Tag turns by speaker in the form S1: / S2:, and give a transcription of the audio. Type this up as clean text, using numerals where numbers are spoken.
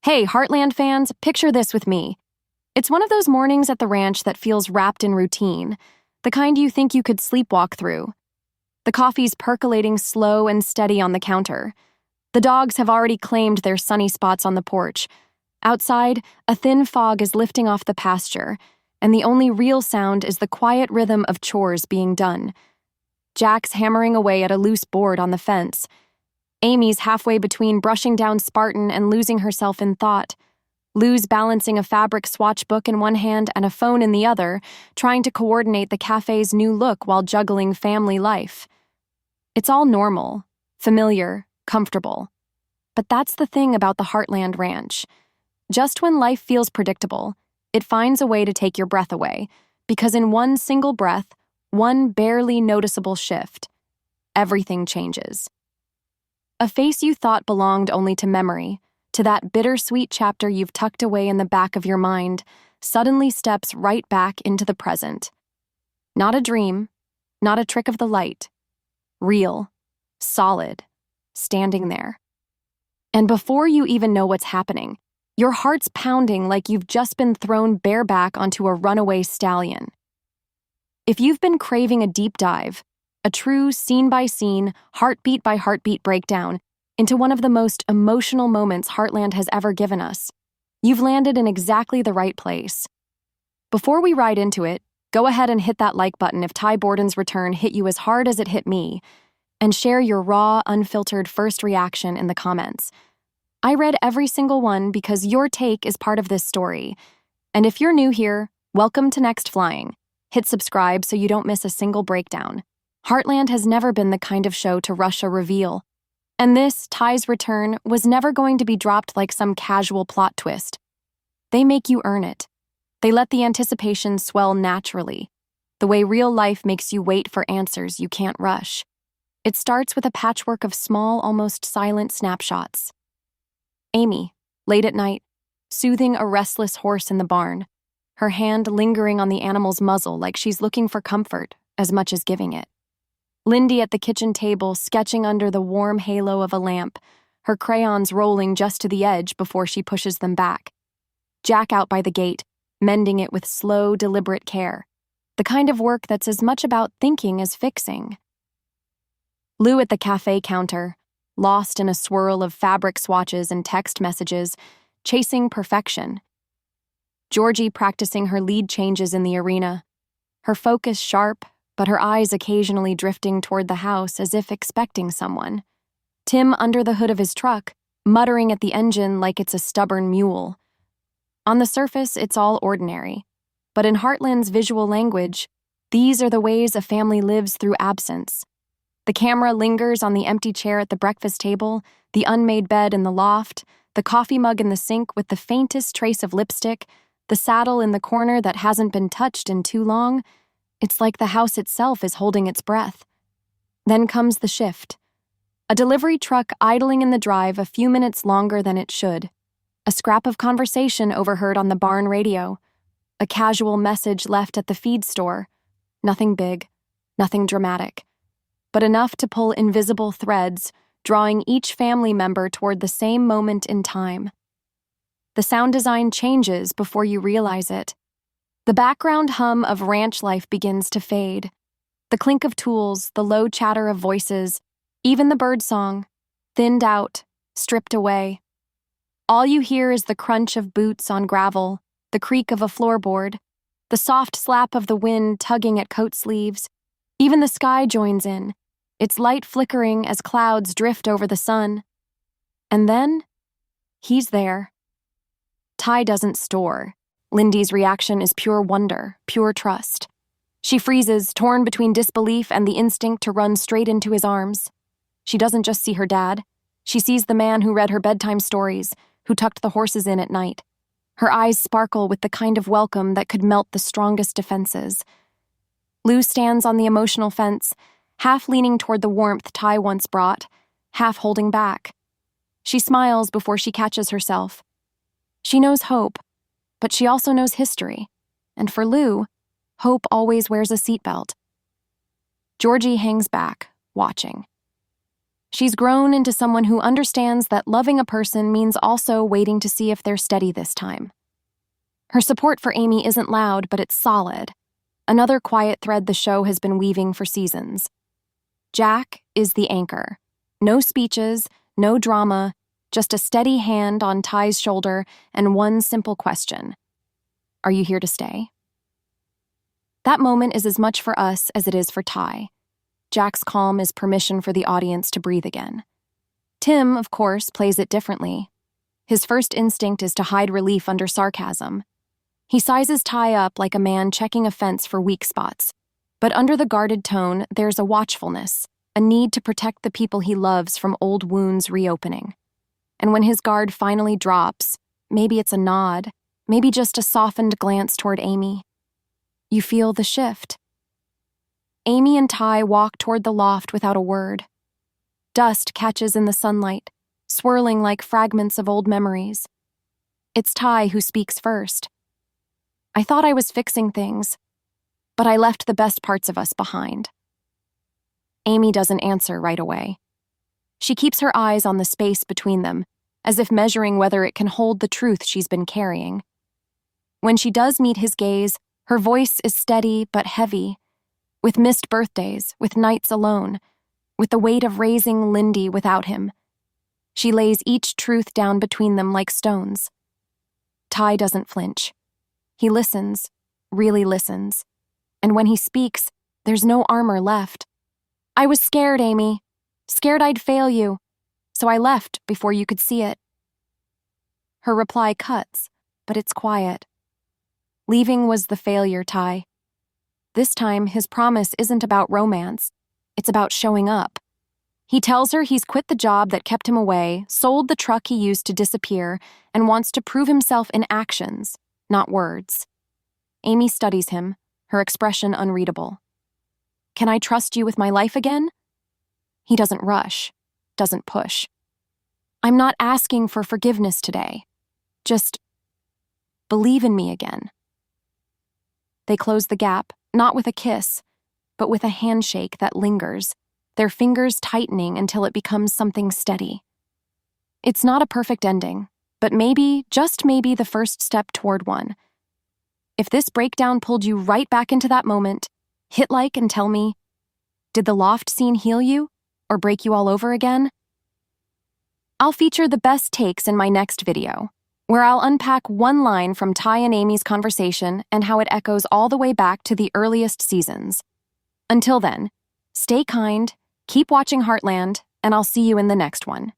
S1: Hey, Heartland fans, picture this with me. It's one of those mornings at the ranch that feels wrapped in routine, the kind you think you could sleepwalk through. The coffee's percolating slow and steady on the counter. The dogs have already claimed their sunny spots on the porch. Outside, a thin fog is lifting off the pasture, and the only real sound is the quiet rhythm of chores being done. Jack's hammering away at a loose board on the fence. Amy's halfway between brushing down Spartan and losing herself in thought. Lou's balancing a fabric swatch book in one hand and a phone in the other, trying to coordinate the cafe's new look while juggling family life. It's all normal, familiar, comfortable. But that's the thing about the Heartland Ranch. Just when life feels predictable, it finds a way to take your breath away, because in one single breath, one barely noticeable shift, everything changes. A face you thought belonged only to memory, to that bittersweet chapter you've tucked away in the back of your mind, suddenly steps right back into the present. Not a dream, not a trick of the light. Real, solid, standing there. And before you even know what's happening, your heart's pounding like you've just been thrown bareback onto a runaway stallion. If you've been craving a deep dive, a true scene-by-scene, heartbeat-by-heartbeat breakdown into one of the most emotional moments Heartland has ever given us, you've landed in exactly the right place. Before we ride into it, go ahead and hit that like button if Borden's return hit you as hard as it hit me, and share your raw, unfiltered first reaction in the comments. I read every single one because your take is part of this story. And if you're new here, welcome to Next Flying. Hit subscribe so you don't miss a single breakdown. Heartland has never been the kind of show to rush a reveal. And this, Ty's return, was never going to be dropped like some casual plot twist. They make you earn it. They let the anticipation swell naturally, the way real life makes you wait for answers you can't rush. It starts with a patchwork of small, almost silent snapshots. Amy, late at night, soothing a restless horse in the barn, her hand lingering on the animal's muzzle like she's looking for comfort as much as giving it. Lindy at the kitchen table, sketching under the warm halo of a lamp, her crayons rolling just to the edge before she pushes them back. Jack out by the gate, mending it with slow, deliberate care, the kind of work that's as much about thinking as fixing. Lou at the cafe counter, lost in a swirl of fabric swatches and text messages, chasing perfection. Georgie practicing her lead changes in the arena, her focus sharp, but her eyes occasionally drifting toward the house as if expecting someone. Tim under the hood of his truck, muttering at the engine like it's a stubborn mule. On the surface, it's all ordinary. But in Heartland's visual language, these are the ways a family lives through absence. The camera lingers on the empty chair at the breakfast table, the unmade bed in the loft, the coffee mug in the sink with the faintest trace of lipstick, the saddle in the corner that hasn't been touched in too long. It's like the house itself is holding its breath. Then comes the shift. A delivery truck idling in the drive a few minutes longer than it should. A scrap of conversation overheard on the barn radio. A casual message left at the feed store. Nothing big, nothing dramatic, but enough to pull invisible threads, drawing each family member toward the same moment in time. The sound design changes before you realize it. The background hum of ranch life begins to fade. The clink of tools, the low chatter of voices, even the bird song, thinned out, stripped away. All you hear is the crunch of boots on gravel, the creak of a floorboard, the soft slap of the wind tugging at coat sleeves. Even the sky joins in, its light flickering as clouds drift over the sun. And then, he's there. Ty doesn't store. Lindy's reaction is pure wonder, pure trust. She freezes, torn between disbelief and the instinct to run straight into his arms. She doesn't just see her dad. She sees the man who read her bedtime stories, who tucked the horses in at night. Her eyes sparkle with the kind of welcome that could melt the strongest defenses. Lou stands on the emotional fence, half leaning toward the warmth Ty once brought, half holding back. She smiles before she catches herself. She knows hope, but she also knows history. And for Lou, hope always wears a seatbelt. Georgie hangs back, watching. She's grown into someone who understands that loving a person means also waiting to see if they're steady this time. Her support for Amy isn't loud, but it's solid. Another quiet thread the show has been weaving for seasons. Jack is the anchor. No speeches, no drama, just a steady hand on Ty's shoulder and one simple question. Are you here to stay? That moment is as much for us as it is for Ty. Jack's calm is permission for the audience to breathe again. Tim, of course, plays it differently. His first instinct is to hide relief under sarcasm. He sizes Ty up like a man checking a fence for weak spots. But under the guarded tone, there's a watchfulness, a need to protect the people he loves from old wounds reopening. And when his guard finally drops, maybe it's a nod, maybe just a softened glance toward Amy, you feel the shift. Amy and Ty walk toward the loft without a word. Dust catches in the sunlight, swirling like fragments of old memories. It's Ty who speaks first. I thought I was fixing things, but I left the best parts of us behind. Amy doesn't answer right away. She keeps her eyes on the space between them, as if measuring whether it can hold the truth she's been carrying. When she does meet his gaze, her voice is steady but heavy, with missed birthdays, with nights alone, with the weight of raising Lindy without him. She lays each truth down between them like stones. Ty doesn't flinch. He listens, really listens, and when he speaks, there's no armor left. I was scared, Amy. Scared I'd fail you, so I left before you could see it. Her reply cuts, but it's quiet. Leaving was the failure, Ty. This time, his promise isn't about romance. It's about showing up. He tells her he's quit the job that kept him away, sold the truck he used to disappear, and wants to prove himself in actions, not words. Amy studies him, her expression unreadable. Can I trust you with my life again? He doesn't rush, doesn't push. I'm not asking for forgiveness today. Just believe in me again. They close the gap, not with a kiss, but with a handshake that lingers, their fingers tightening until it becomes something steady. It's not a perfect ending, but maybe, just maybe, the first step toward one. If this breakdown pulled you right back into that moment, hit like and tell me, did the loft scene heal you or break you all over again? I'll feature the best takes in my next video, where I'll unpack one line from Ty and Amy's conversation and how it echoes all the way back to the earliest seasons. Until then, stay kind, keep watching Heartland, and I'll see you in the next one.